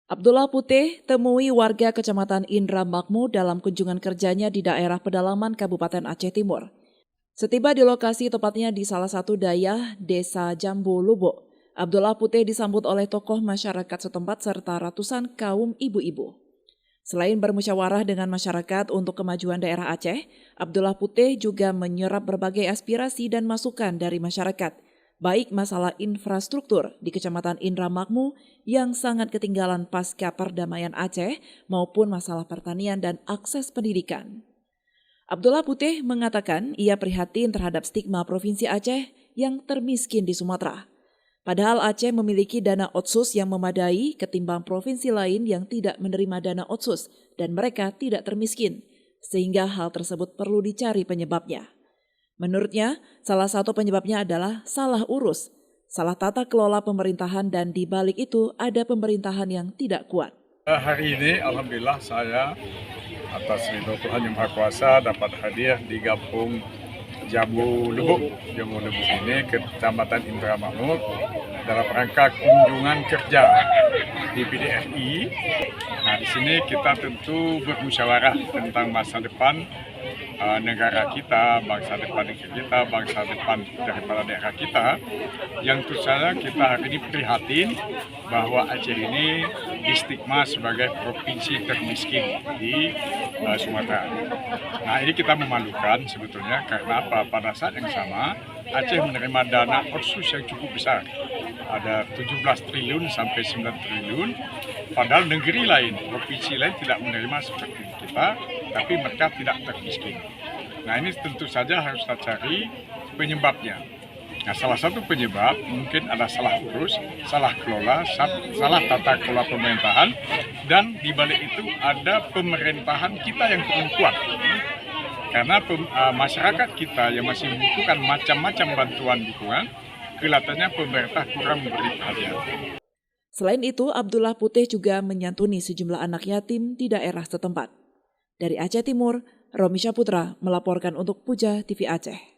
Abdullah Putih temui warga Kecamatan Indra Makmu dalam kunjungan kerjanya di daerah pedalaman Kabupaten Aceh Timur. Setiba di lokasi tepatnya di salah satu dayah Desa Jambu Lubuk, Abdullah Putih disambut oleh tokoh masyarakat setempat serta ratusan kaum ibu-ibu. Selain bermusyawarah dengan masyarakat untuk kemajuan daerah Aceh, Abdullah Putih juga menyerap berbagai aspirasi dan masukan dari masyarakat, baik masalah infrastruktur di Kecamatan Indra Makmu yang sangat ketinggalan pasca perdamaian Aceh maupun masalah pertanian dan akses pendidikan. Abdullah Putih mengatakan ia prihatin terhadap stigma Provinsi Aceh yang termiskin di Sumatera. Padahal Aceh memiliki dana otsus yang memadai ketimbang provinsi lain yang tidak menerima dana otsus dan mereka tidak termiskin, sehingga hal tersebut perlu dicari penyebabnya. Menurutnya, salah satu penyebabnya adalah salah urus, salah tata kelola pemerintahan dan di balik itu ada pemerintahan yang tidak kuat. Hari ini alhamdulillah saya atas ridho Tuhan Yang Maha Kuasa dapat hadir di Kampung Jambu Lubuk. Jambu Lubuk ini Kecamatan Indra Makmu dalam rangka kunjungan kerja di PDRI. Nah, di sini kita tentu bermusyawarah tentang masa depan negara kita, bangsa depan negeri kita, bangsa depan daripada daerah kita. Yang tentu saja kita hari ini prihatin bahwa Aceh ini distigma sebagai provinsi termiskin di Sumatera. Nah, ini kita memalukan sebetulnya karena apa? Pada saat yang sama Aceh menerima dana otsus yang cukup besar. Ada 17 triliun sampai 9 triliun, padahal negeri lain, provinsi lain tidak menerima seperti kita, tapi mereka tidak termiskin. Nah, ini tentu saja harus kita cari penyebabnya. Nah, salah satu penyebab mungkin ada salah urus, salah kelola, salah tata kelola pemerintahan, dan di balik itu ada pemerintahan kita yang kurang kuat. Karena masyarakat kita yang masih membutuhkan macam-macam bantuan dukungan, kelihatannya pemerintah kurang memberi perhatian. Selain itu, Abdullah Putih juga menyantuni sejumlah anak yatim di daerah setempat. Dari Aceh Timur, Romi Syaputra melaporkan untuk Puja TV Aceh.